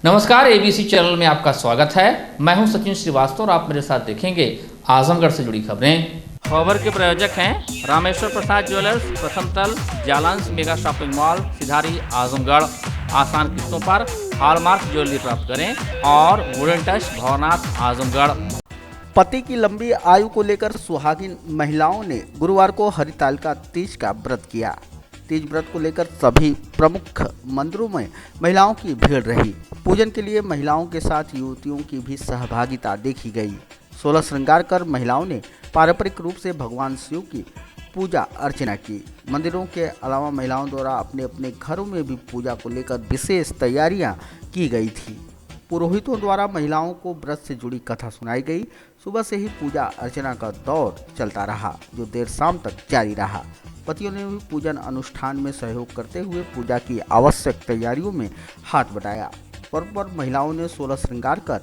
नमस्कार, ABC channel में आपका स्वागत है। मैं हूं सचिन श्रीवास्तव और आप मेरे साथ देखेंगे आजमगढ़ से जुड़ी खबरें। खबर के प्रायोजक हैं रामेश्वर प्रसाद ज्वेलर्स, प्रथम तल, जालांस मेगा शॉपिंग मॉल, सिधारी, आजमगढ़। आसान किस्तों पर हॉलमार्क ज्वेलरी प्राप्त करें और वुडन टच, भवनाथ, आजमगढ़। पति की लंबी आयु को लेकर सुहागिन महिलाओं ने गुरुवार को हरितालिका तीज का व्रत किया। तीज व्रत को लेकर सभी प्रमुख मंदिरों में महिलाओं की भीड़ रही। पूजन के लिए महिलाओं के साथ युवतियों की भी सहभागिता देखी गई। 16 श्रृंगार कर महिलाओं ने पारंपरिक रूप से भगवान शिव की पूजा अर्चना की। मंदिरों के अलावा महिलाओं द्वारा अपने अपने घरों में भी पूजा को लेकर विशेष तैयारियां की गई थी। पुरोहितों द्वारा महिलाओं को व्रत से जुड़ी कथा सुनाई गई। सुबह से ही पूजा अर्चना का दौर चलता रहा, जो देर शाम तक जारी रहा। पतियों ने भी पूजन अनुष्ठान में सहयोग करते हुए पूजा की आवश्यक तैयारियों में हाथ बटाया। पर्व पर महिलाओं ने 16 श्रृंगार कर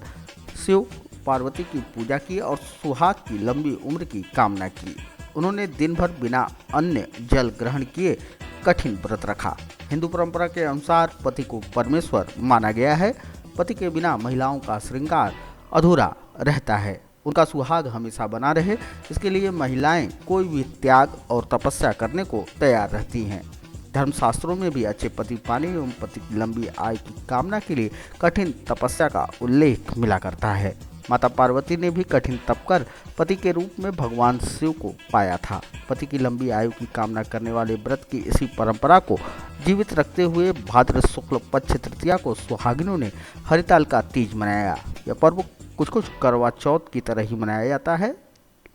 शिव पार्वती की पूजा की और सुहाग की लंबी उम्र की कामना की। उन्होंने दिन भर बिना अन्न जल ग्रहण किए कठिन व्रत रखा। हिंदू परंपरा के अनुसार पति को परमेश्वर माना गया है। पति के बिना महिलाओं का श्रृंगार अधूरा रहता है। उनका सुहाग हमेशा बना रहे, इसके लिए महिलाएं कोई भी त्याग और तपस्या करने को तैयार रहती हैं। धर्मशास्त्रों में भी अच्छे पति पाने एवं पति की लंबी आयु की कामना के लिए कठिन तपस्या का उल्लेख मिला करता है। माता पार्वती ने भी कठिन तप कर पति के रूप में भगवान शिव को पाया था। पति की लंबी आयु की कामना करने वाले व्रत की इसी परंपरा को जीवित रखते हुए भाद्र शुक्ल पक्ष तृतीया को सुहागिनों ने हरितालिका तीज मनाया। यह पर्व कुछ करवा चौथ की तरह ही मनाया जाता है,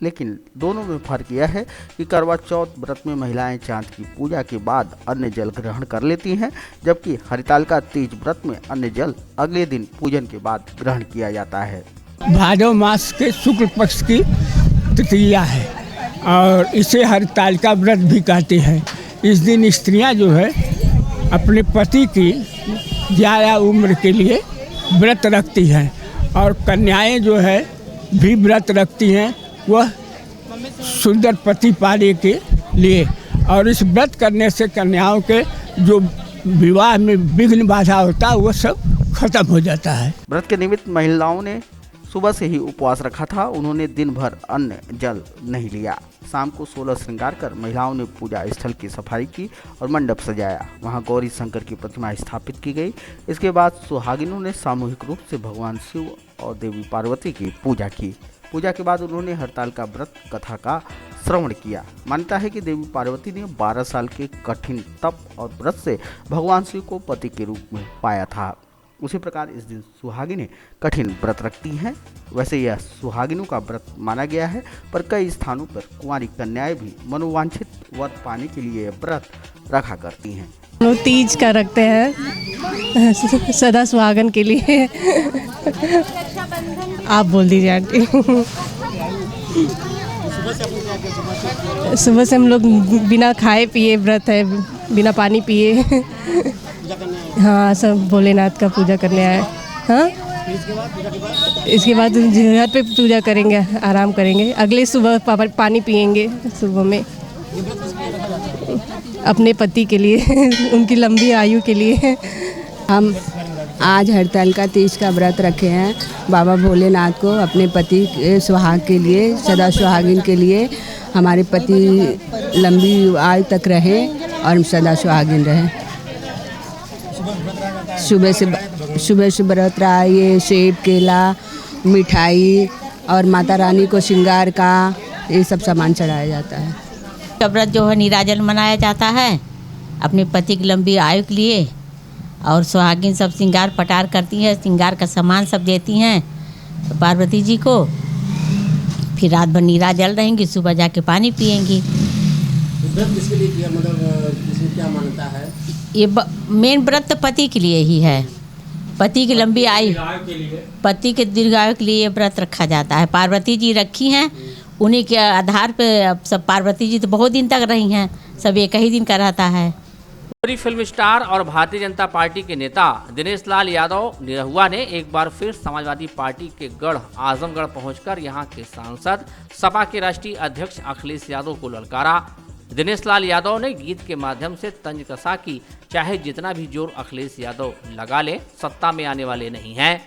लेकिन दोनों में फर्क यह है कि करवा चौथ व्रत में महिलाएं चांद की पूजा के बाद अन्न जल ग्रहण कर लेती हैं, जबकि हरितालिका तीज व्रत में अन्न जल अगले दिन पूजन के बाद ग्रहण किया जाता है। भादव मास के शुक्ल पक्ष की तृतीया है और इसे हरितालिका व्रत भी कहते हैं। इस दिन स्त्रियां जो है अपने पति की ज़्यादा उम्र के लिए व्रत रखती हैं और कन्याएं जो है भी व्रत रखती हैं, वह सुंदर पति पाने के लिए। और इस व्रत करने से कन्याओं के जो विवाह में विघ्न बाधा होता है वह सब खत्म हो जाता है। व्रत के निमित्त महिलाओं ने सुबह से ही उपवास रखा था। उन्होंने दिन भर अन्न जल नहीं लिया। शाम को 16 श्रृंगार कर महिलाओं ने पूजा स्थल की सफाई की और मंडप सजाया। वहां गौरी शंकर की प्रतिमा स्थापित की गई। इसके बाद सुहागिनों ने सामूहिक रूप से भगवान शिव और देवी पार्वती की पूजा की। पूजा के बाद उन्होंने हरितालिका व्रत कथा का श्रवण किया। मान्यता है कि देवी पार्वती ने 12 साल के कठिन तप और व्रत से भगवान शिव को पति के रूप में पाया था। उसी प्रकार इस दिन सुहागिनें कठिन व्रत रखती हैं। वैसे यह सुहागिनों का व्रत माना गया है, पर कई स्थानों पर कुंवारी कन्याएं भी मनोवांछित वर पाने के लिए यह व्रत रखा करती हैं। लोग तीज का रखते हैं सदा सुहागन के लिए। आप बोल दीजिए आंटी। सुबह से हम लोग बिना खाए पिए व्रत है, बिना पानी पिए। हाँ, सब भोलेनाथ का पूजा करने आए। हाँ, इसके बाद घर पे पूजा करेंगे, आराम करेंगे। अगले सुबह पानी पिएंगे सुबह में अपने पति के लिए, उनकी लंबी आयु के लिए। हम आज हरितालिका तीज का व्रत रखे हैं बाबा भोलेनाथ को अपने पति के सुहाग के लिए, सदा सुहागिन के लिए। हमारे पति लंबी आयु तक रहें और हम सदा सुहागिन रहें। सुबह से व्रत रहा, ये सेब, केला, मिठाई और माता रानी को श्रृंगार का ये सब सामान चढ़ाया जाता है। व्रत जो है निराजल मनाया जाता है अपने पति की लंबी आयु के लिए। और सुहागिन सब श्रृंगार पटार करती हैं, श्रृंगार का सामान सब देती हैं तो पार्वती जी को। फिर रात भर निराजल रहेंगी, सुबह जाके पानी पिएंगी। व्रत किसके लिए किया, मतलब इसमें क्या मान्यता है? ये मेन व्रत तो पति के लिए ही है, पति की लंबी आयु, पति के दीर्घायु के लिए ये व्रत रखा जाता है। पार्वती जी रखी हैं, उन्हीं के आधार पे अब सब पार्वती जी तो बहुत दिन तक रही हैं, सब एक ही दिन का रहता है। फिल्म स्टार और भारतीय जनता पार्टी के नेता दिनेश लाल यादव निरहुआ ने एक बार फिर समाजवादी पार्टी के गढ़ आजमगढ़ पहुंचकर यहां के सांसद सपा के राष्ट्रीय अध्यक्ष अखिलेश यादव को ललकारा। दिनेश लाल यादव ने गीत के माध्यम से तंज कसा कि चाहे जितना भी जोर अखिलेश यादव लगा ले, सत्ता में आने वाले नहीं हैं।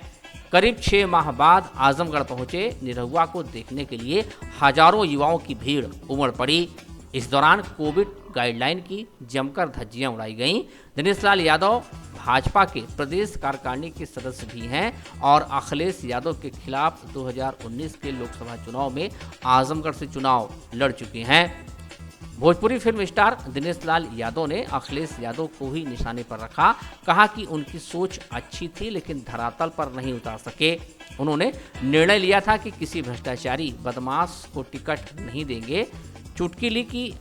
करीब 6 माह बाद आजमगढ़ पहुंचे निरहुआ को देखने के लिए हजारों युवाओं की भीड़ उमड़ पड़ी। इस दौरान कोविड गाइडलाइन की जमकर धज्जियां उड़ाई गईं। दिनेश लाल यादव भाजपा के प्रदेश कार्यकारिणी के सदस्य भी हैं और अखिलेश यादव के खिलाफ 2019 के लोकसभा चुनाव में आजमगढ़ से चुनाव लड़ चुके हैं। भोजपुरी फिल्म स्टार दिनेश लाल यादव ने अखिलेश यादव को ही निशाने पर रखा। कहा कि उनकी सोच अच्छी थी लेकिन धरातल पर नहीं उतार सके। उन्होंने निर्णय लिया था कि किसी भ्रष्टाचारी बदमाश को टिकट नहीं देंगे। चुटकी ली कि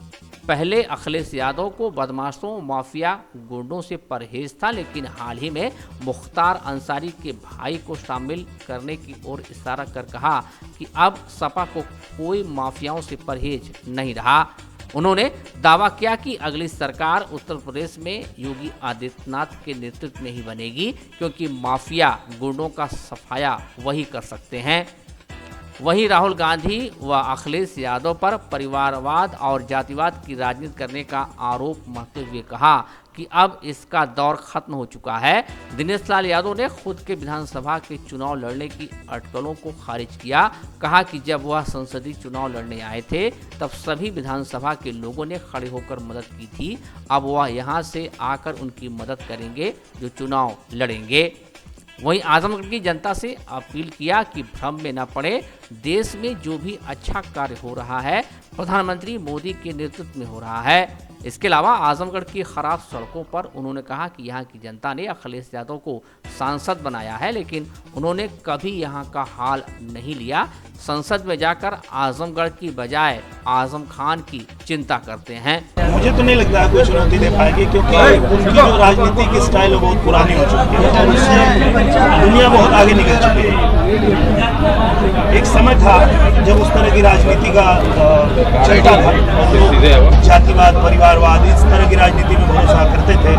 पहले अखिलेश यादव को बदमाशों, माफिया, गुंडों से परहेज था, लेकिन हाल ही में मुख्तार अंसारी के भाई को शामिल करने की ओर इशारा कर कहा कि अब सपा को कोई माफियाओं से परहेज नहीं रहा। उन्होंने दावा किया कि अगली सरकार उत्तर प्रदेश में योगी आदित्यनाथ के नेतृत्व में ही बनेगी, क्योंकि माफिया गुंडों का सफाया वही कर सकते हैं। वहीं राहुल गांधी व अखिलेश यादव पर परिवारवाद और जातिवाद की राजनीति करने का आरोप महते हुए कहा कि अब इसका दौर खत्म हो चुका है। दिनेश लाल यादव ने खुद के विधानसभा के चुनाव लड़ने की अटकलों को खारिज किया। कहा कि जब वह संसदीय चुनाव लड़ने आए थे तब सभी विधानसभा के लोगों ने खड़े होकर मदद की थी। अब वह यहां से आकर उनकी मदद करेंगे जो चुनाव लड़ेंगे। वहीं आजमगढ़ की जनता से अपील किया कि भ्रम में न पड़े। देश में जो भी अच्छा कार्य हो रहा है प्रधानमंत्री मोदी के नेतृत्व में हो रहा है। इसके अलावा आजमगढ़ की खराब सड़कों पर उन्होंने कहा कि यहाँ की जनता ने अखिलेश यादव को सांसद बनाया है, लेकिन उन्होंने कभी यहाँ का हाल नहीं लिया। संसद में जाकर आजमगढ़ की बजाय आजम खान की चिंता करते हैं। मुझे तो नहीं लगता है कोई चुनौती दे पाएगी, क्योंकि उनकी जो राजनीति की स्टाइल है बहुत पुरानी हो चुकी है और उससे दुनिया बहुत आगे निकल चुकी है। एक समय था जब उस तरह की राजनीति का चलता था, जातिवाद, परिवारवाद, इस तरह की राजनीति में भरोसा करते थे।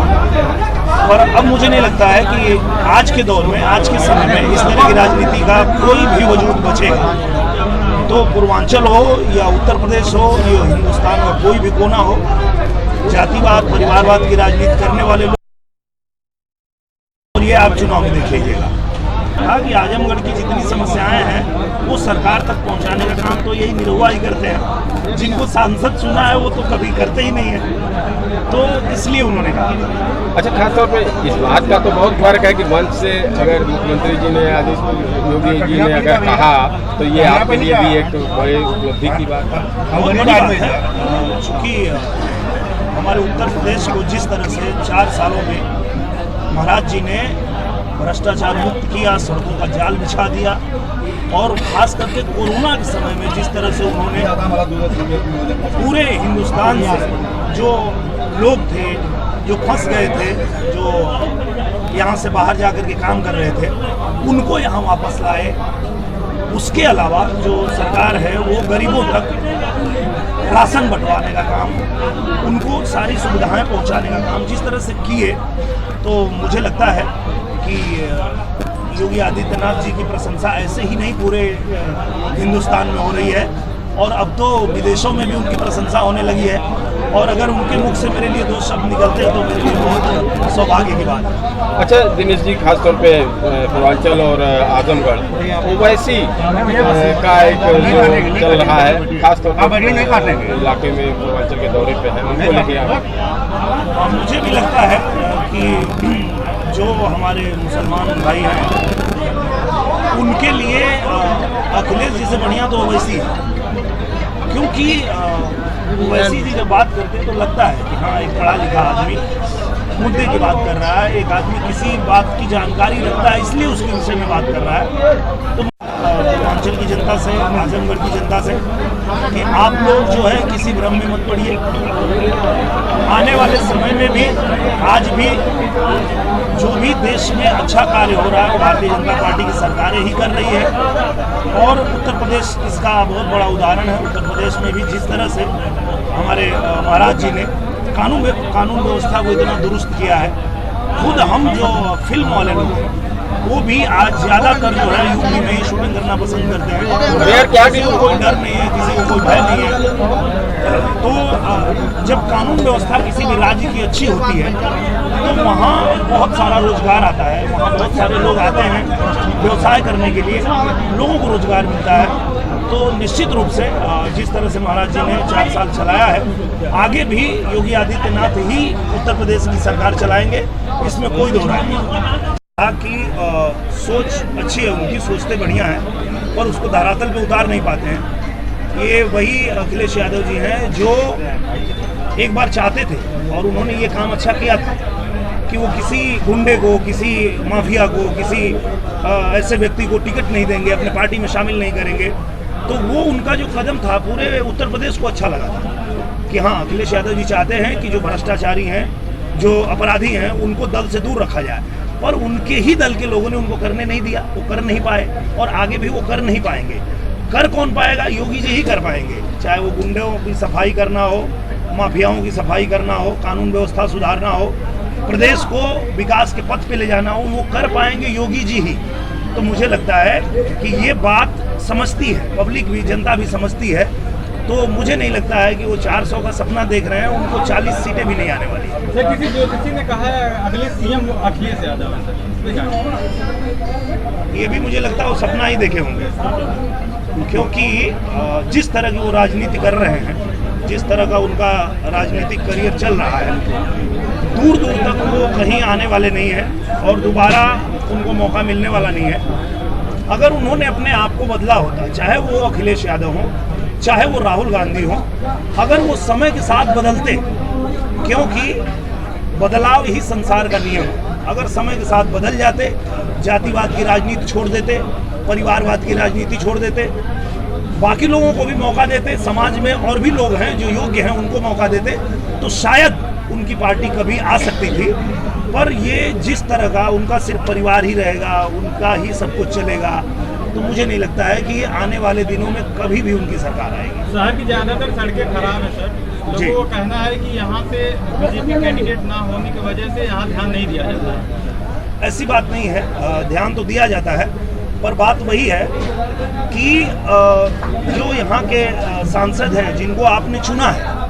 और अब मुझे नहीं लगता है कि आज के दौर में, आज के समय में इस तरह की राजनीति का कोई भी वजूद बचेगा। तो पूर्वांचल हो या उत्तर प्रदेश हो या हिंदुस्तान का कोई भी कोना हो, जातिवाद, परिवारवाद की राजनीति करने वाले लोग, और ये आप चुनाव में देख लीजिएगा। कहा कि आजमगढ़ की जितनी समस्याएं हैं वो सरकार तक पहुंचाने का काम तो यही निरहुआ ही करते हैं। जिनको सांसद चुना है वो तो कभी करते ही नहीं है, तो इसलिए उन्होंने कहा। अच्छा, खासतौर पे इस बात का तो बहुत फर्क है कि मंच से अगर मुख्यमंत्री जी ने, आदेश योगी जी ने अगर कहा तो ये आपके लिए भी एक बड़े उपलब्धि की बात है। चूँकि हमारे उत्तर प्रदेश को जिस तरह से 4 सालों में महाराज जी ने भ्रष्टाचार मुक्त किया, सड़कों का जाल बिछा दिया, और खास करके कोरोना के समय में जिस तरह से उन्होंने पूरे हिंदुस्तान से जो लोग थे, जो फंस गए थे, जो यहाँ से बाहर जाकर के काम कर रहे थे, उनको यहाँ वापस लाए। उसके अलावा जो सरकार है वो गरीबों तक राशन बंटवाने का काम, उनको सारी सुविधाएं पहुँचाने का काम जिस तरह से किए, तो मुझे लगता है कि योगी आदित्यनाथ जी की प्रशंसा ऐसे ही नहीं पूरे हिंदुस्तान में हो रही है, और अब तो विदेशों में भी उनकी प्रशंसा होने लगी है। और अगर उनके मुख से मेरे लिए 2 शब्द निकलते हैं तो मेरे लिए बहुत सौभाग्य की बात है। अच्छा दिनेश जी, खासतौर पे पूर्वांचल और आजमगढ़ ओवैसी का एक जो चल रहा है, खासतौर पर इलाके में पूर्वांचल के दौरे पे है, उनको लेके मुझे भी लगता है कि जो हमारे मुसलमान भाई हैं उनके लिए अखिलेश जी से बढ़िया तो ओवैसी है, क्योंकि ओवैसी जी जब बात करते हैं तो लगता है कि हाँ, एक पढ़ा लिखा आदमी मुद्दे की बात कर रहा है, एक आदमी किसी बात की जानकारी रखता है इसलिए उसके विषय में बात कर रहा है। तो पूर्वांचल की जनता से, आजमगढ़ की जनता से कि आप लोग जो है किसी भ्रम में मत पड़िए। आने वाले समय में भी, आज भी जो भी देश में अच्छा कार्य हो रहा है भारतीय जनता पार्टी की सरकारें ही कर रही है, और उत्तर प्रदेश इसका बहुत बड़ा उदाहरण है। उत्तर प्रदेश में भी जिस तरह से हमारे महाराज जी ने कानून व्यवस्था को इतना दुरुस्त किया है, खुद हम जो फिल्म वाले लोग वो भी आज ज़्यादातर जो है यूपी में ही शूटिंग करना पसंद करते हैं। क्या किसी को कोई डर नहीं है, किसी को कोई भय नहीं है। तो जब कानून व्यवस्था किसी भी राज्य की अच्छी होती है तो वहाँ बहुत सारा रोजगार आता है, वहाँ बहुत सारे लोग आते हैं व्यवसाय करने के लिए, लोगों को रोजगार मिलता है। तो निश्चित रूप से जिस तरह से महाराज जी ने 4 साल चलाया है, आगे भी योगी आदित्यनाथ ही उत्तर प्रदेश की सरकार चलाएंगे, इसमें कोई दो राय नहीं। कि सोच अच्छी है, उनकी सोचते बढ़िया हैं, पर उसको धरातल पे उतार नहीं पाते हैं। ये वही अखिलेश यादव जी हैं जो एक बार चाहते थे और उन्होंने ये काम अच्छा किया था कि वो किसी गुंडे को, किसी माफिया को, किसी ऐसे व्यक्ति को टिकट नहीं देंगे, अपने पार्टी में शामिल नहीं करेंगे। तो वो उनका जो कदम था पूरे उत्तर प्रदेश को अच्छा लगा था कि हाँ, अखिलेश यादव जी चाहते हैं कि जो भ्रष्टाचारी हैं, जो अपराधी हैं, उनको दल से दूर रखा जाए। और उनके ही दल के लोगों ने उनको करने नहीं दिया, वो कर नहीं पाए और आगे भी वो कर नहीं पाएंगे। कर कौन पाएगा? योगी जी ही कर पाएंगे। चाहे वो गुंडों की सफाई करना हो, माफियाओं की सफाई करना हो, कानून व्यवस्था सुधारना हो, प्रदेश को विकास के पथ पे ले जाना हो, वो कर पाएंगे योगी जी ही। तो मुझे लगता है कि ये बात समझती है पब्लिक भी, जनता भी समझती है। तो मुझे नहीं लगता है कि वो 400 का सपना देख रहे हैं, उनको 40 सीटें भी नहीं आने वाली है। किसी ज्योतिषी ने कहा है अगले सीएम अखिलेश यादव है, ये भी मुझे लगता है वो सपना ही देखे होंगे, क्योंकि जिस तरह की वो राजनीति कर रहे हैं, जिस तरह का उनका राजनीतिक करियर चल रहा है, दूर दूर तक वो कहीं आने वाले नहीं हैं और दोबारा उनको मौका मिलने वाला नहीं है। अगर उन्होंने अपने आप को बदला होता, चाहे वो अखिलेश यादव हो, चाहे वो राहुल गांधी हो, अगर वो समय के साथ बदलते, क्योंकि बदलाव ही संसार का नियम है। अगर समय के साथ बदल जाते, जातिवाद की राजनीति छोड़ देते, परिवारवाद की राजनीति छोड़ देते, बाकी लोगों को भी मौका देते, समाज में और भी लोग हैं जो योग्य हैं उनको मौका देते, तो शायद उनकी पार्टी कभी आ सकती थी। पर ये जिस तरह का उनका सिर्फ परिवार ही रहेगा, उनका ही सब कुछ चलेगा, तो मुझे नहीं लगता है कि आने वाले दिनों में कभी भी उनकी सरकार आएगी। शहर की ज़्यादातर सड़कें खराब है सर, लोगों का कहना है कि यहाँ से बीजेपी कैंडिडेट ना होने की वजह से यहाँ ध्यान नहीं दिया जाता है। ऐसी बात नहीं है, ध्यान तो दिया जाता है, पर बात वही है कि जो यहाँ के सांसद हैं जिनको आपने चुना है,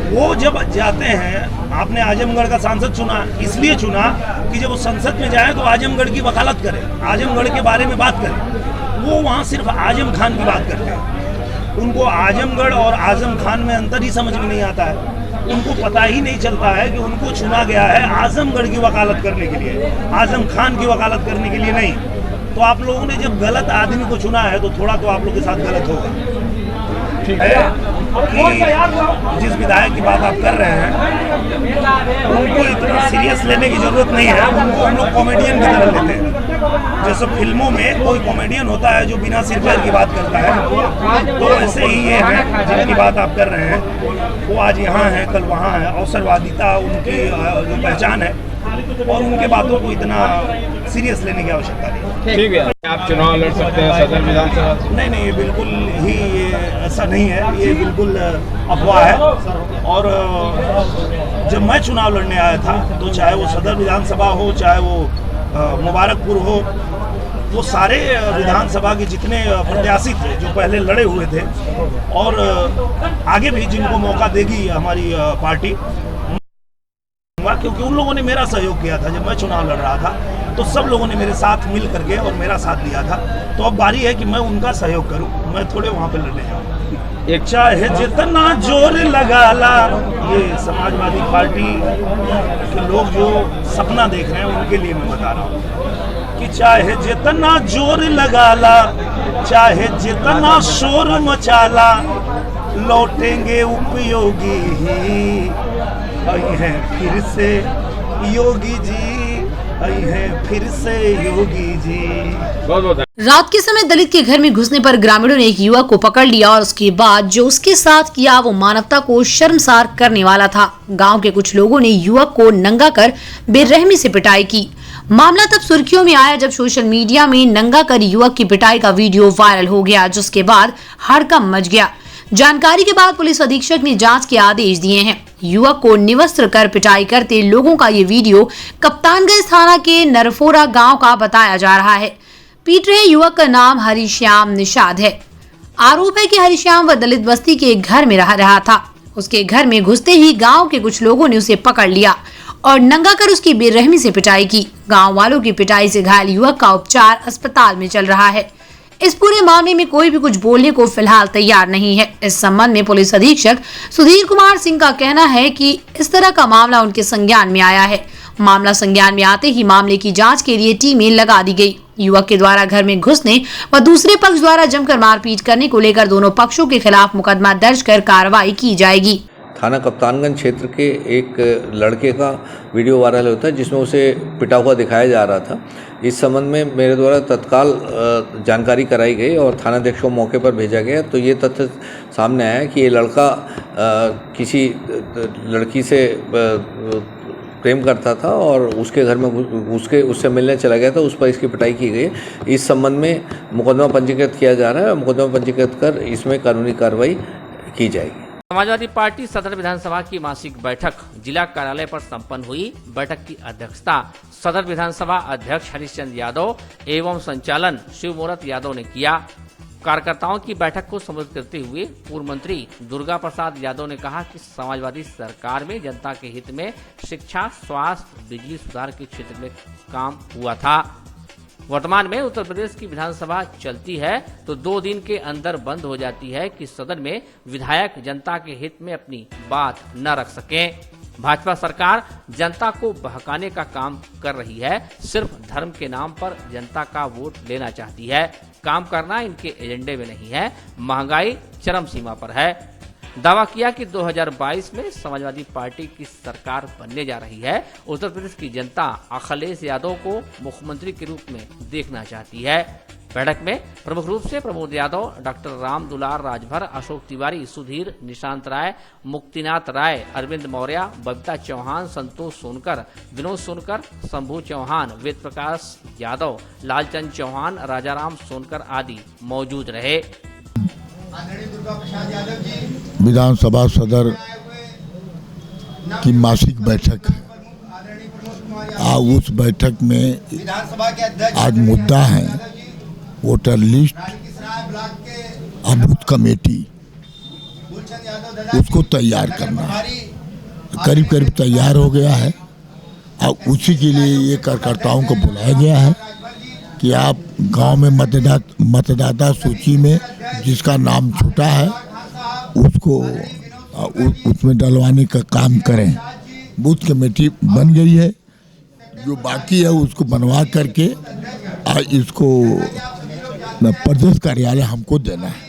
वो जब जाते हैं, आपने आजमगढ़ का सांसद चुना, इसलिए चुना कि जब वो संसद में जाए तो आजमगढ़ की वकालत करें, आजमगढ़ के बारे में बात करें। वो वहाँ सिर्फ आजम खान की बात करते हैं, उनको आजमगढ़ और आजम खान में अंतर ही समझ में नहीं आता है। उनको पता ही नहीं चलता है कि उनको चुना गया है आजमगढ़ की वकालत करने के लिए, आजम खान की वकालत करने के लिए नहीं। तो आप लोगों ने जब गलत आदमी को चुना है तो थोड़ा तो आप लोगों के साथ गलत होगा। ठीक है कि जिस विधायक की बात आप कर रहे हैं उनको इतना सीरियस लेने की जरूरत नहीं है, उनको हम लोग कॉमेडियन की तरह लेते हैं। जैसे फिल्मों में कोई कॉमेडियन होता है जो बिना सिर पैर की बात करता है, तो ऐसे ही ये हैं जिनकी बात आप कर रहे हैं, वो आज यहाँ हैं, कल वहाँ हैं। अवसरवादिता उनकी जो पहचान है और उनके बातों को इतना सीरियस लेने की आवश्यकता नहीं। ठीक है, आप चुनाव लड़ सकते हैं सदर विधानसभा? नहीं, ये बिल्कुल ही ऐसा नहीं है, ये बिल्कुल अफवाह है। और जब मैं चुनाव लड़ने आया था तो चाहे वो सदर विधानसभा हो, चाहे वो मुबारकपुर हो, वो सारे विधानसभा के जितने प्रत्याशी थे जो पहले लड़े हुए थे और आगे भी जिनको मौका देगी हमारी पार्टी, क्योंकि उन लोगों ने मेरा सहयोग किया था। जब मैं चुनाव लड़ रहा था तो सब लोगों ने मेरे साथ मिल करके और मेरा साथ दिया था, तो अब बारी है कि मैं उनका सहयोग करूं, मैं थोड़े वहां पे लड़ने जाऊं। एक चाहे जितना जोर लगा ला, ये समाजवादी पार्टी के लोग जो सपना देख रहे हैं उनके लिए मैं बता रहा हूँ कि चाहे जितना जोर लगा ला, चाहे जितना शोर मचाला, लौटेंगे उपयोगी ही। आई है फिर से योगी जी, आई है फिर से योगी जी। बहुत बहुत रात के समय दलित के घर में घुसने पर ग्रामीणों ने एक युवक को पकड़ लिया और उसके बाद जो उसके साथ किया वो मानवता को शर्मसार करने वाला था। गांव के कुछ लोगों ने युवक को नंगा कर बेरहमी से पिटाई की। मामला तब सुर्खियों में आया जब सोशल मीडिया में नंगा कर युवक की पिटाई का वीडियो वायरल हो गया, जिसके बाद हड़कंप मच गया। जानकारी के बाद पुलिस अधीक्षक ने जांच के आदेश दिए हैं। युवक को निवस्त्र कर पिटाई करते लोगों का ये वीडियो कप्तानगंज थाना के नरफोरा गांव का बताया जा रहा है। पीट रहे युवक का नाम हरिश्याम निषाद है। आरोप है कि हरिश्याम वह दलित बस्ती के एक घर में रह रहा था। उसके घर में घुसते ही गांव के कुछ लोगों ने उसे पकड़ लिया और नंगा कर उसकी बेरहमी से पिटाई की। गांव वालों की पिटाई से घायल युवक का उपचार अस्पताल में चल रहा है। इस पूरे मामले में कोई भी कुछ बोलने को फिलहाल तैयार नहीं है। इस संबंध में पुलिस अधीक्षक सुधीर कुमार सिंह का कहना है कि इस तरह का मामला उनके संज्ञान में आया है। मामला संज्ञान में आते ही मामले की जांच के लिए टीमें लगा दी गई। युवक के द्वारा घर में घुसने व दूसरे पक्ष द्वारा जमकर मारपीट करने को लेकर दोनों पक्षों के खिलाफ मुकदमा दर्ज कर कार्रवाई की जाएगी। थाना कप्तानगंज क्षेत्र के एक लड़के का वीडियो वायरल होता है जिसमें उसे पिटा हुआ दिखाया जा रहा था। इस संबंध में मेरे द्वारा तत्काल जानकारी कराई गई और थानाध्यक्ष को मौके पर भेजा गया। तो ये तथ्य सामने आया कि ये लड़का किसी लड़की से प्रेम करता था और उसके घर में उससे मिलने चला गया था। उस पर इसकी पिटाई की गई। इस संबंध में मुकदमा पंजीकृत किया जा रहा है और मुकदमा पंजीकृत कर इसमें कानूनी कार्रवाई की जाएगी। समाजवादी पार्टी सदर विधानसभा की मासिक बैठक जिला कार्यालय पर संपन्न हुई। बैठक की अध्यक्षता सदर विधानसभा अध्यक्ष हरिश्चंद्र यादव एवं संचालन शिव मूरत यादव ने किया। कार्यकर्ताओं की बैठक को संबोधित करते हुए पूर्व मंत्री दुर्गा प्रसाद यादव ने कहा कि समाजवादी सरकार में जनता के हित में शिक्षा, स्वास्थ्य, बिजली सुधार के क्षेत्र में काम हुआ था। वर्तमान में उत्तर प्रदेश की विधानसभा चलती है तो 2 दिन के अंदर बंद हो जाती है कि सदन में विधायक जनता के हित में अपनी बात न रख सकें। भाजपा सरकार जनता को बहकाने का काम कर रही है। सिर्फ धर्म के नाम पर जनता का वोट लेना चाहती है। काम करना इनके एजेंडे में नहीं है। महंगाई चरम सीमा पर है। दावा किया कि 2022 में समाजवादी पार्टी की सरकार बनने जा रही है। उत्तर प्रदेश की जनता अखिलेश यादव को मुख्यमंत्री के रूप में देखना चाहती है। बैठक में प्रमुख रूप से प्रमोद यादव, डॉक्टर राम दुलार राजभर, अशोक तिवारी, सुधीर, निशांत राय, मुक्तिनाथ राय, अरविंद मौर्य, बबीता चौहान, संतोष सोनकर, विनोद सोनकर, शंभू चौहान, वेद प्रकाश यादव, लालचंद चौहान, राजाराम सोनकर आदि मौजूद रहे। विधानसभा सदर की मासिक बैठक है। उस बैठक में आज मुद्दा है वोटर लिस्ट, अबूथ कमेटी, उसको तैयार करना है। करीब करीब तैयार हो गया है और उसी के लिए ये कार्यकर्ताओं को बुलाया गया है कि आप गांव में मतदाता सूची में जिसका नाम छूटा है उसको उसमें डलवाने का काम करें। बूथ कमेटी बन गई है, जो बाकी है उसको बनवा करके इसको प्रदेश कार्यालय हमको देना है।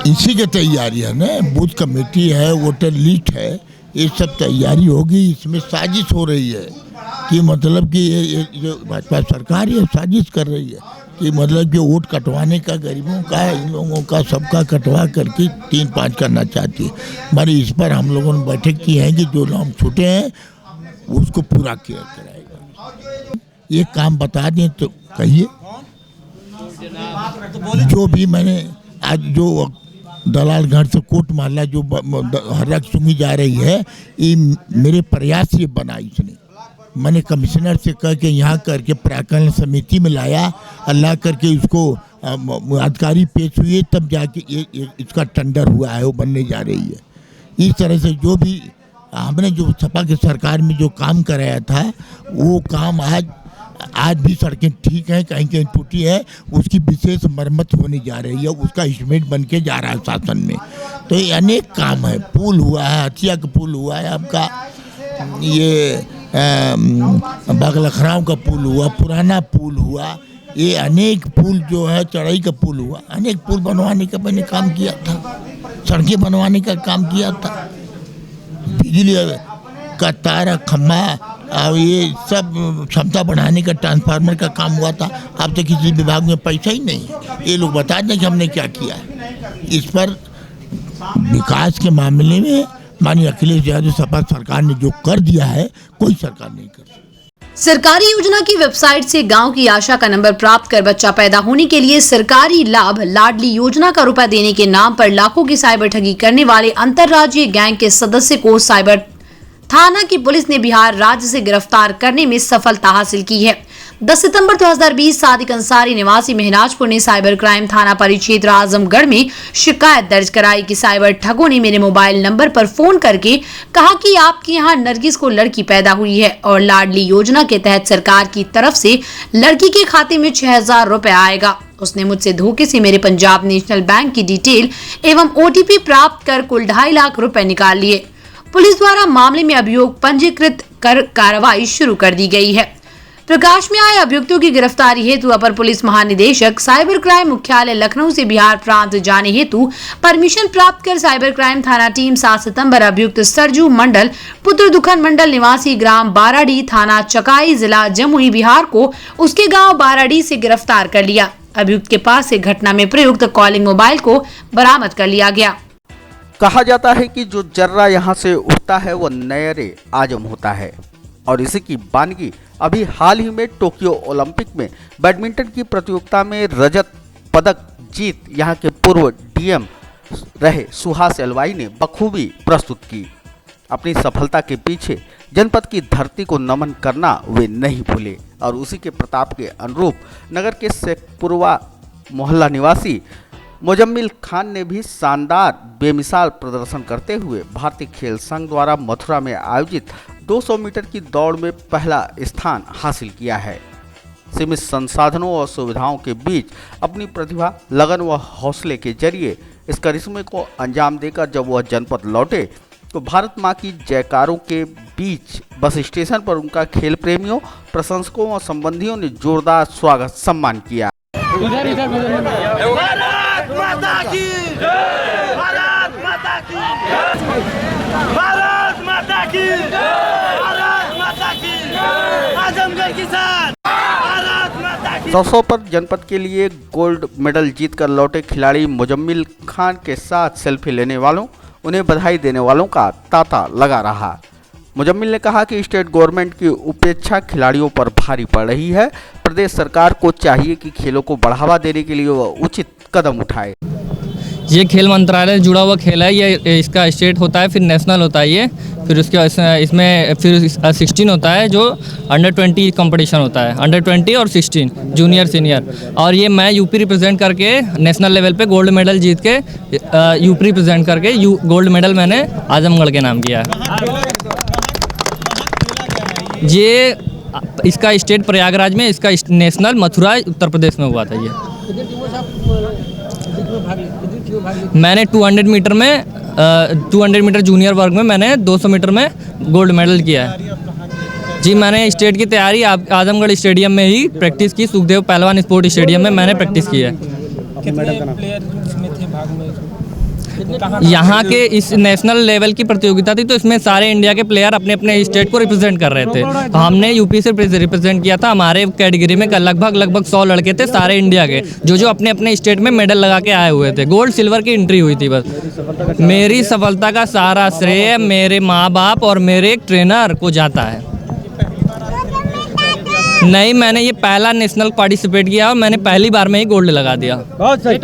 इसी की तैयारी है ना, बूथ कमेटी है, वोटर लिस्ट है, ये सब तैयारी होगी। इसमें साजिश हो रही है कि मतलब कि ये भाजपा सरकार ये साजिश कर रही है कि मतलब कि वोट कटवाने का गरीबों का, इन लोगों का, सबका कटवा करके 3-5 करना चाहती है। हमारे इस पर हम लोगों ने बैठक की है कि जो नाम छूटे हैं उसको पूरा किया कराएगा। ये काम बता दें तो कहिए। जो भी मैंने आज जो दलाल घर से कोट माला जो हरक सुनी जा रही है, ये मेरे प्रयास से बना। इसने मैंने कमिश्नर से कह के यहाँ करके प्राकलन समिति में लाया, अल्लाह करके इसको अधिकारी पेश हुए, तब जाके ये इसका टेंडर हुआ है, वो बनने जा रही है। इस तरह से जो भी हमने जो सपा की सरकार में जो काम कराया था वो काम आज भी सड़कें ठीक हैं, कहीं कहीं टूटी है, उसकी विशेष मरम्मत होने जा रही है, उसका एस्टीमेट बन के जा रहा है शासन में। तो ये अनेक काम है। पुल हुआ है, हथिया का पुल हुआ है, आपका ये बागलखराव का पुल हुआ, पुराना पुल हुआ, ये अनेक पुल जो है, चढ़ाई का पुल हुआ, अनेक पुल बनवाने का मैंने काम किया था, सड़कें बनवाने का काम किया था, बिजली का तार खम्भा और ये सब क्षमता बढ़ाने का ट्रांसफार्मर का काम हुआ था। अब तो किसी विभाग में पैसा ही नहीं है। ये लोग बता दें कि हमने क्या किया है। इस पर विकास के मामले में माननीय अखिलेश यादव सपा सरकार ने जो कर दिया है, कोई सरकार नहीं कर सकती। सरकारी योजना की वेबसाइट से गांव की आशा का नंबर प्राप्त कर बच्चा पैदा होने के लिए सरकारी लाभ लाडली योजना का रुपया देने के नाम पर लाखों की साइबर ठगी करने वाले अंतर्राज्यीय गैंग के सदस्य को साइबर थाना की पुलिस ने बिहार राज्य से गिरफ्तार करने में सफलता हासिल की है। 10 सितंबर 2020 सादिक अंसारी निवासी महराजपुर ने साइबर क्राइम थाना परिक्षेत्र आजमगढ़ में शिकायत दर्ज कराई कि साइबर ठगों ने मेरे मोबाइल नंबर पर फोन करके कहा कि आपके यहाँ नरगिस को लड़की पैदा हुई है और लाडली योजना के तहत सरकार की तरफ से लड़की के खाते में 6,000 रुपए आएगा। उसने मुझसे धोखे से मेरे पंजाब नेशनल बैंक की डिटेल एवं OTP प्राप्त कर कुल 2.5 लाख रुपए निकाल लिए। पुलिस द्वारा मामले में अभियोग पंजीकृत कर कार्रवाई शुरू कर दी गई है। प्रकाश में आए अभियुक्तों की गिरफ्तारी हेतु अपर पुलिस महानिदेशक साइबर क्राइम मुख्यालय लखनऊ से बिहार प्रांत जाने हेतु परमिशन प्राप्त कर साइबर क्राइम थाना टीम 7 सितंबर अभियुक्त सरजू मंडल पुत्र दुखन मंडल निवासी ग्राम बाराडी थाना चकाई जिला जमुई बिहार को उसके गाँव बाराडी से गिरफ्तार कर लिया। अभियुक्त के पास से घटना में प्रयुक्त कॉलिंग मोबाइल को बरामद कर लिया गया। कहा जाता है कि जो जर्रा यहाँ से उठता है वो नयरे आजम होता है और इसी की वानगी अभी हाल ही में टोक्यो ओलंपिक में बैडमिंटन की प्रतियोगिता में रजत पदक जीत यहाँ के पूर्व DM रहे सुहास एलवाई ने बखूबी प्रस्तुत की। अपनी सफलता के पीछे जनपद की धरती को नमन करना वे नहीं भूले और उसी के प्रताप के अनुरूप नगर के शेखपुरवा मोहल्ला निवासी मुजम्मिल खान ने भी शानदार बेमिसाल प्रदर्शन करते हुए भारतीय खेल संघ द्वारा मथुरा में आयोजित 200 मीटर की दौड़ में पहला स्थान हासिल किया है। सीमित संसाधनों और सुविधाओं के बीच अपनी प्रतिभा, लगन व हौसले के जरिए इस करिश्मे को अंजाम देकर जब वह जनपद लौटे तो भारत मां की जयकारों के बीच बस स्टेशन पर उनका खेल प्रेमियों, प्रशंसकों और संबंधियों ने जोरदार स्वागत सम्मान किया। माता की भारत माता की भारत माता की भारत माता की आजमगढ़ की साथ भारत माता की। 100 पर जनपद के लिए गोल्ड मेडल जीतकर लौटे खिलाड़ी मुजम्मिल खान के साथ सेल्फी लेने वालों, उन्हें बधाई देने वालों का तांता लगा रहा। मुजम्मिल ने कहा कि स्टेट गवर्नमेंट की उपेक्षा खिलाड़ियों पर भारी पड़ रही है। प्रदेश सरकार को चाहिए कि खेलों को बढ़ावा देने के लिए वह उचित कदम उठाए। ये खेल मंत्रालय से जुड़ा हुआ खेल है। ये इसका स्टेट होता है, फिर नेशनल होता है, ये फिर उसके इसमें फिर 16 होता है जो अंडर 20 कंपटीशन होता है, अंडर 20 और 16 जूनियर सीनियर। और ये मैं यूपी रिप्रेजेंट करके नेशनल लेवल पे गोल्ड मेडल जीत के यूपी रिप्रेजेंट करके गोल्ड मेडल मैंने आजमगढ़ के नाम किया है। ये इसका स्टेट प्रयागराज में, इसका नेशनल मथुरा उत्तर प्रदेश में हुआ था। ये मैंने 200 मीटर में 200 मीटर जूनियर वर्ग में मैंने 200 मीटर में गोल्ड मेडल किया है। जी मैंने स्टेट की तैयारी आजमगढ़ स्टेडियम में ही प्रैक्टिस की। सुखदेव पहलवान स्पोर्ट स्टेडियम में मैंने प्रैक्टिस की है। यहाँ के इस नेशनल लेवल की प्रतियोगिता थी तो इसमें सारे इंडिया के प्लेयर अपने अपने स्टेट को रिप्रेजेंट कर रहे थे। तो हमने यूपी से रिप्रेजेंट किया था। हमारे कैटेगरी में लगभग 100 लड़के थे सारे इंडिया के, जो अपने अपने स्टेट में मेडल लगा के आए हुए थे। गोल्ड सिल्वर की एंट्री हुई थी। बस मेरी सफलता का सारा श्रेय मेरे माँ बाप और मेरे एक ट्रेनर को जाता है। नहीं, मैंने ये पहला नेशनल पार्टिसिपेट किया और मैंने पहली बार में ही गोल्ड लगा दिया। बहुत सही।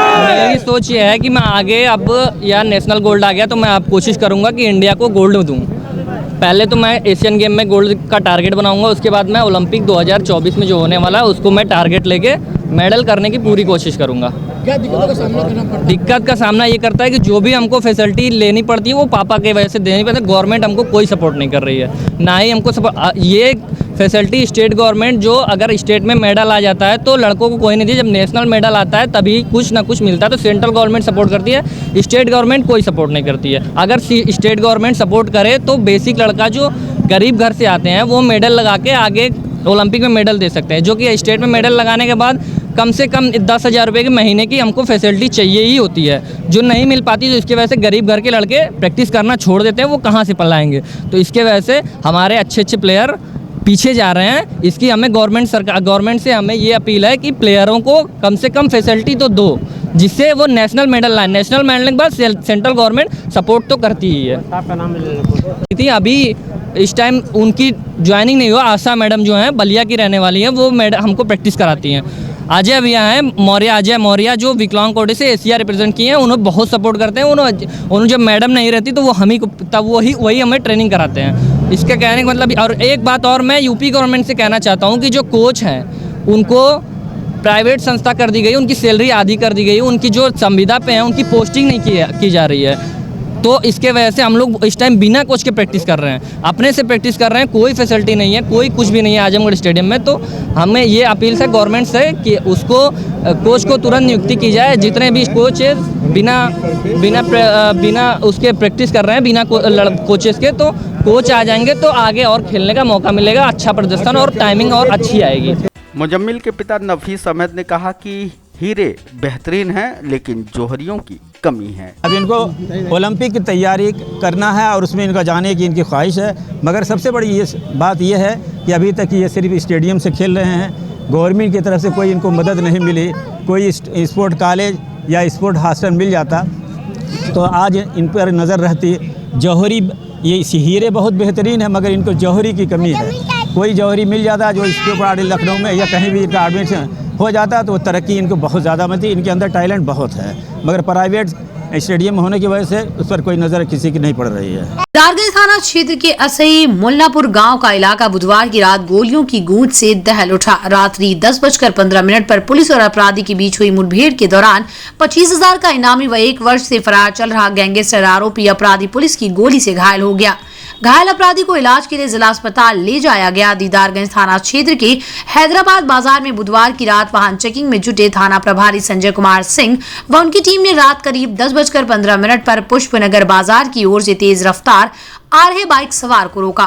मेरी सोच ये है कि मैं आगे अब या नेशनल गोल्ड आ गया तो मैं अब कोशिश करूंगा कि इंडिया को गोल्ड दूं। पहले तो मैं एशियन गेम में गोल्ड का टारगेट बनाऊंगा, उसके बाद मैं ओलंपिक 2024 में जो होने वाला है उसको मैं टारगेट लेके मेडल करने की पूरी कोशिश करूंगा। क्या दिक्कतों का सामना करना पड़ता है? दिक्कत का सामना ये करता है कि जो भी हमको फैसिलिटी लेनी पड़ती है वो पापा के वजह से देनी पड़ती है। गवर्नमेंट हमको कोई सपोर्ट नहीं कर रही है, ना ही हमको सपोर्ट। ये फैसिलिटी स्टेट गवर्नमेंट जो अगर स्टेट में मेडल आ जाता है तो लड़कों को कोई नहीं दी, जब नेशनल मेडल आता है तभी कुछ ना कुछ मिलता है। तो सेंट्रल गवर्नमेंट सपोर्ट करती है, स्टेट गवर्नमेंट कोई सपोर्ट नहीं करती है। अगर स्टेट गवर्नमेंट सपोर्ट करे तो बेसिक लड़का जो गरीब घर से आते हैं वो मेडल लगा के आगे ओलंपिक में मेडल दे सकते हैं, जो कि स्टेट में मेडल लगाने के बाद कम से कम 10,000 रुपये के महीने की हमको फैसिलिटी चाहिए ही होती है, जो नहीं मिल पाती। तो इसकी वजह से गरीब घर के लड़के प्रैक्टिस करना छोड़ देते हैं, वो कहाँ से पलाएंगे। तो इसके वजह से हमारे अच्छे प्लेयर पीछे जा रहे हैं। इसकी हमें गवर्नमेंट से हमें ये अपील है कि प्लेयरों को कम से कम फैसिलिटी तो दो, जिससे वो नेशनल मेडल लाए। नेशनल मेडल के बाद सेंट्रल गवर्नमेंट सपोर्ट तो करती ही है। आपका नाम अभी इस टाइम उनकी ज्वाइनिंग नहीं हुआ। आशा मैडम जो हैं बलिया की रहने वाली हैं, वो मैडम हमको प्रैक्टिस कराती हैं। अजय भैया हैं मौर्य, अजय मौर्य जो विकलांग कोटे से एशिया रिप्रेजेंट किए हैं, उन्हें बहुत सपोर्ट करते हैं। उन्होंने जब मैडम नहीं रहती तो वो हम ही को तब वही हमें ट्रेनिंग कराते हैं। इसके कहने का मतलब, और एक बात और मैं यूपी गवर्नमेंट से कहना चाहता हूँ कि जो कोच हैं उनको प्राइवेट संस्था कर दी गई, उनकी सैलरी आधी कर दी गई, उनकी जो संविदा पे हैं उनकी पोस्टिंग नहीं की जा रही है। तो इसके वजह से हम लोग इस टाइम बिना कोच के प्रैक्टिस कर रहे हैं, अपने से प्रैक्टिस कर रहे हैं। कोई फैसिलिटी नहीं है, कोई कुछ भी नहीं है आजमगढ़ स्टेडियम में। तो हमें ये अपील है गवर्नमेंट से कि उसको कोच को तुरंत नियुक्ति की जाए। जितने भी कोच बिना उसके प्रैक्टिस कर रहे हैं, बिना कोचेस के, तो कोच आ जाएंगे तो आगे और खेलने का मौका मिलेगा, अच्छा प्रदर्शन और टाइमिंग और अच्छी आएगी। मुजम्मिल के पिता नफीस अहमद ने कहा कि हीरे बेहतरीन हैं, लेकिन जौहरियों की कमी है। अब इनको ओलंपिक की तैयारी करना है और उसमें इनका जाने की इनकी ख्वाहिश है, मगर सबसे बड़ी ये बात ये है कि अभी तक ये सिर्फ स्टेडियम से खेल रहे हैं। गवर्नमेंट की तरफ से कोई इनको मदद नहीं मिली। कोई स्पोर्ट कॉलेज या स्पोर्ट हॉस्टल मिल जाता तो आज इन पर नज़र रहती। जौहरी ये हीरे बहुत बेहतरीन है, मगर इनको जौहरी की कमी है। कोई जौहरी मिल जाता जो इसके ऊपर लखनऊ में या कहीं भी इनका एडमिशन हो जाता तो तरक्की इनको बहुत ज़्यादा मिलती। इनके अंदर टैलेंट बहुत है, मगर प्राइवेट स्टेडियम होने की वजह से उस पर कोई नज़र किसी की नहीं पड़ रही है। दीदारगंज थाना क्षेत्र के असई मुल्लापुर गांव का इलाका बुधवार की रात गोलियों की गूंज से दहल उठा। रात्रि 10:15 पर पुलिस और अपराधी के बीच हुई मुठभेड़ के दौरान 25,000 का इनामी व 1 वर्ष से फरार चल रहा गैंगस्टर आरोपी अपराधी पुलिस की गोली से घायल हो गया। घायल अपराधी को इलाज के लिए जिला अस्पताल ले जाया गया। दीदारगंज थाना क्षेत्र के हैदराबाद बाजार में बुधवार की रात वाहन चेकिंग में जुटे थाना प्रभारी संजय कुमार सिंह व उनकी टीम ने रात करीब 10:15 पर पुष्पनगर बाजार की ओर से तेज रफ्तार आ रहे बाइक सवार को रोका।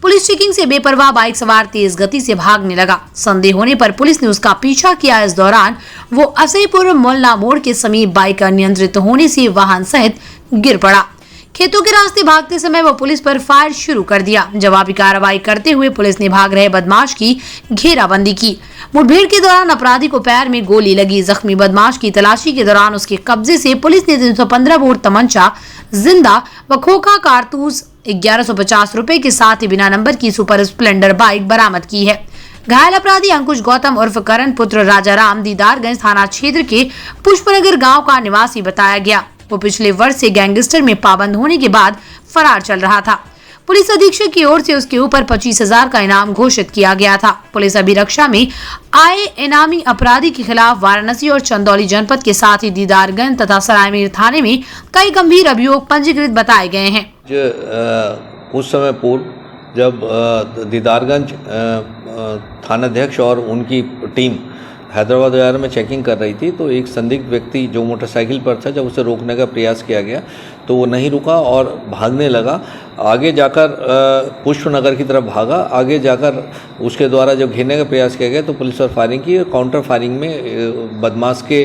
पुलिस चेकिंग से बेपरवाह बाइक सवार तेज गति से भागने लगा। संदेह होने पर पुलिस ने उसका पीछा किया। इस दौरान वो असईपुर मोल्ला मोड़ के समीप बाइक अनियंत्रित होने से वाहन सहित गिर पड़ा। खेतों के रास्ते भागते समय वो पुलिस पर फायर शुरू कर दिया। जवाबी कार्रवाई करते हुए पुलिस ने भाग रहे बदमाश की घेराबंदी की। मुठभेड़ के दौरान अपराधी को पैर में गोली लगी। जख्मी बदमाश की तलाशी के दौरान उसके कब्जे से पुलिस ने 315 बोर तमंचा, जिंदा व खोखा कारतूस 1150 रुपए के साथ ही बिना नंबर की सुपर स्प्लेंडर बाइक बरामद की है। घायल अपराधी अंकुश गौतम उर्फ करण पुत्र राजाराम दीदारगंज थाना क्षेत्र के पुष्पनगर गांव का निवासी बताया गया। वो पिछले वर्ष से गैंगस्टर में पाबंद होने के बाद फरार चल रहा था। पुलिस अधीक्षक की ओर से उसके ऊपर 25,000 का इनाम घोषित किया गया था। पुलिस अभिरक्षा में आए इनामी अपराधी के खिलाफ वाराणसी और चंदौली जनपद के साथ ही दीदारगंज तथा सरायमीर थाने में कई गंभीर अभियोग पंजीकृत बताए गए हैं। कुछ समय पूर्व जब दीदारगंज थानाध्यक्ष और उनकी टीम हैदराबाद बाजार में चेकिंग कर रही थी तो एक संदिग्ध व्यक्ति जो मोटरसाइकिल पर था, जब उसे रोकने का प्रयास किया गया तो वो नहीं रुका और भागने लगा। आगे जाकर पुष्पनगर की तरफ भागा। आगे जाकर उसके द्वारा जब घेरने का प्रयास किया गया तो पुलिस पर फायरिंग की। काउंटर फायरिंग में बदमाश के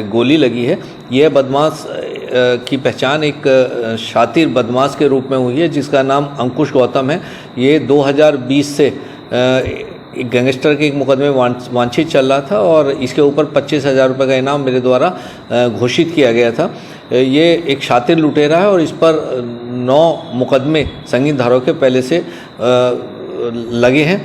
गोली लगी है। यह बदमाश की पहचान एक शातिर बदमाश के रूप में हुई है जिसका नाम अंकुश गौतम है। ये 2020 से एक गैंगस्टर के एक मुकदमे वांछित चल रहा था और इसके ऊपर 25,000 रुपये का इनाम मेरे द्वारा घोषित किया गया था। ये एक शातिर लुटेरा है और इस पर 9 मुकदमे संगीन धाराओं के पहले से लगे हैं।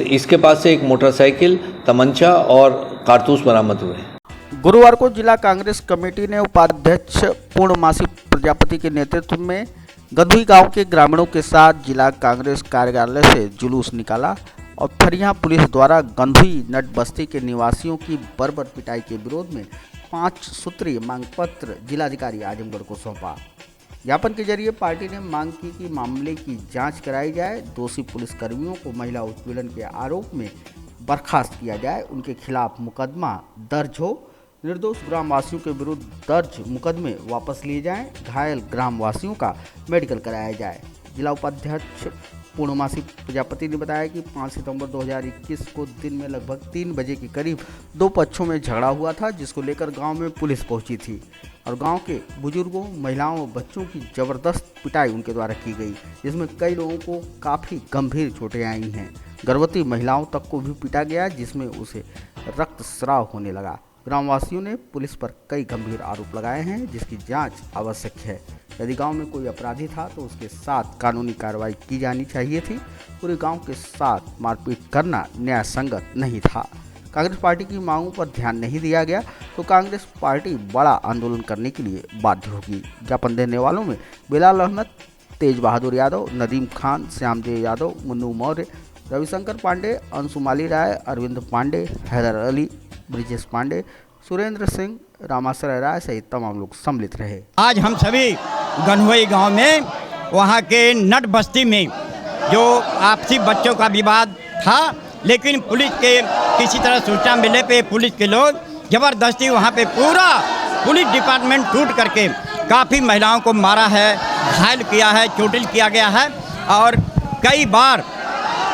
इसके पास से एक मोटरसाइकिल, तमंचा और कारतूस बरामद हुए हैं। गुरुवार को जिला कांग्रेस कमेटी ने उपाध्यक्ष पूर्णमासी प्रजापति के नेतृत्व में गधुई गांव के ग्रामीणों के साथ जिला कांग्रेस कार्यालय से जुलूस निकाला और फिर यहाँ पुलिस द्वारा गंधुई नट बस्ती के निवासियों की बर्बर पिटाई के विरोध में 5 सूत्रीय मांग पत्र जिलाधिकारी आजमगढ़ को सौंपा। ज्ञापन के जरिए पार्टी ने मांग की कि मामले की जांच कराई जाए, दोषी पुलिसकर्मियों को महिला उत्पीड़न के आरोप में बर्खास्त किया जाए, उनके खिलाफ मुकदमा दर्ज हो, निर्दोष ग्रामवासियों के विरुद्ध दर्ज मुकदमे वापस लिए जाएं, घायल ग्रामवासियों का मेडिकल कराया जाए। जिला उपाध्यक्ष पूर्णमासी प्रजापति ने बताया कि 5 सितंबर 2021 को दिन में लगभग 3 बजे के करीब 2 पक्षों में झगड़ा हुआ था, जिसको लेकर गांव में पुलिस पहुंची थी और गांव के बुजुर्गों, महिलाओं और बच्चों की जबरदस्त पिटाई उनके द्वारा की गई, जिसमें कई लोगों को काफ़ी गंभीर चोटें आई हैं। गर्भवती महिलाओं तक को भी पीटा गया, जिसमें उसे रक्तस्राव होने लगा। ग्रामवासियों ने पुलिस पर कई गंभीर आरोप लगाए हैं, जिसकी जांच आवश्यक है। यदि गांव में कोई अपराधी था तो उसके साथ कानूनी कार्रवाई की जानी चाहिए थी। पूरे गांव के साथ मारपीट करना न्याय संगत नहीं था। कांग्रेस पार्टी की मांगों पर ध्यान नहीं दिया गया तो कांग्रेस पार्टी बड़ा आंदोलन करने के लिए बाध्य होगी। ज्ञापन देने वालों में बिलाल अहमद, तेज बहादुर यादव, नदीम खान, श्यामदेव यादव, मुन्नू मौर्य, रविशंकर पांडे, अंशुमाली राय, अरविंद पांडे, हैदर अली, ब्रिजेश पांडे, सुरेंद्र सिंह, रामाश्रय राय सहित तमाम लोग सम्मिलित रहे। आज हम सभी गनहुई गांव में वहां के नट बस्ती में जो आपसी बच्चों का विवाद था, लेकिन पुलिस के किसी तरह सूचना मिलने पे पुलिस के लोग ज़बरदस्ती वहाँ पे पूरा पुलिस डिपार्टमेंट टूट करके काफ़ी महिलाओं को मारा है, घायल किया है, चोटिल किया गया है। और कई बार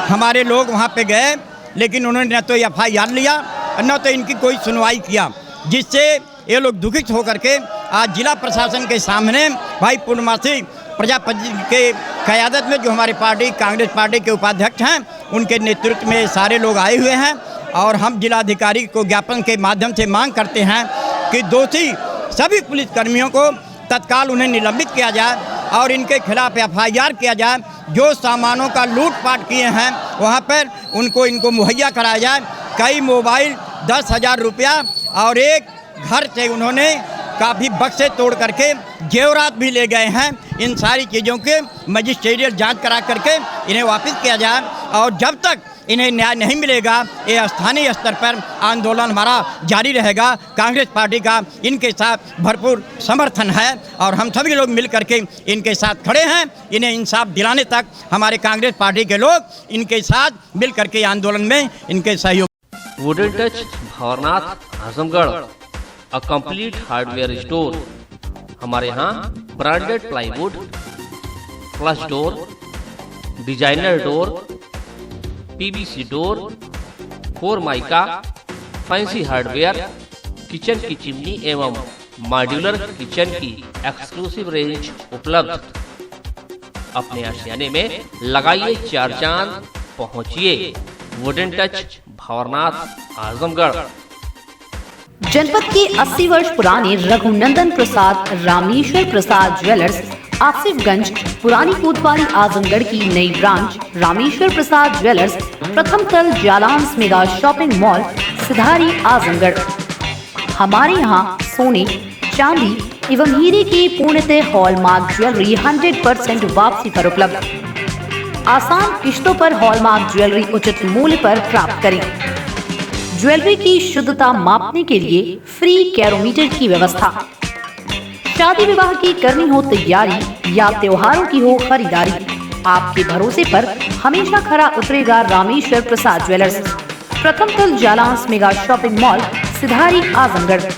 हमारे लोग वहाँ पे गए, लेकिन उन्होंने न तो FIR लिया न तो इनकी कोई सुनवाई किया, जिससे ये लोग दुखित होकर के आज जिला प्रशासन के सामने भाई पूर्णमासी प्रजापति के क़यादत में जो हमारी पार्टी कांग्रेस पार्टी के उपाध्यक्ष हैं, उनके नेतृत्व में सारे लोग आए हुए हैं। और हम जिलाधिकारी को ज्ञापन के माध्यम से मांग करते हैं कि दोषी सभी पुलिसकर्मियों को तत्काल उन्हें निलंबित किया जाए और इनके खिलाफ FIR किया जाए। जो सामानों का लूटपाट किए हैं वहाँ पर इनको मुहैया कराया जाए। कई मोबाइल, 10,000 रुपया और एक घर से उन्होंने काफ़ी बक्से तोड़ करके जेवरात भी ले गए हैं। इन सारी चीज़ों के मजिस्ट्रेरियल जांच करा करके इन्हें वापस किया जाए और जब तक इन्हें न्याय नहीं मिलेगा ये स्थानीय स्तर पर आंदोलन हमारा जारी रहेगा। कांग्रेस पार्टी का इनके साथ भरपूर समर्थन है और हम सभी लोग मिल करके इनके साथ खड़े हैं। इन्हें इंसाफ दिलाने तक हमारे कांग्रेस पार्टी के लोग इनके साथ मिल करके आंदोलन में इनके सहयोग। Wooden touch Bhanwarnath Azamgarh, a complete hardware store. हमारे यहाँ branded plywood, flush door, designer door, PVC door, 4 mica, fancy hardware, kitchen की चिमनी एवं मॉड्यूलर किचन की एक्सक्लूसिव रेंज उपलब्ध। अपने आशियाने में लगाइए 4 चांद, पहुंचिए वुडन टच भंवरनाथ आजमगढ़। जनपद के 80 वर्ष पुराने रघुनंदन प्रसाद रामेश्वर प्रसाद ज्वेलर्स आसिफगंज पुरानी कोतवाली आजमगढ़ की नई ब्रांच रामेश्वर प्रसाद ज्वेलर्स प्रथम तल जालांस मेगा शॉपिंग मॉल सिधारी आजमगढ़। हमारे यहाँ सोने, चांदी एवं हीरे की पूर्णतः हॉलमार्क ज्वेलरी 100% वापसी पर उपलब्ध। आसान किश्तों पर हॉलमार्क ज्वेलरी उचित मूल्य पर प्राप्त करें। ज्वेलरी की शुद्धता मापने के लिए फ्री कैरोमीटर की व्यवस्था। शादी विवाह की करनी हो तैयारी या त्योहारों की हो खरीदारी, आपके भरोसे पर हमेशा खरा उतरेगा रामेश्वर प्रसाद ज्वेलर्स। प्रथम तल जालांस मेगा शॉपिंग मॉल सिधारी आजमगढ़।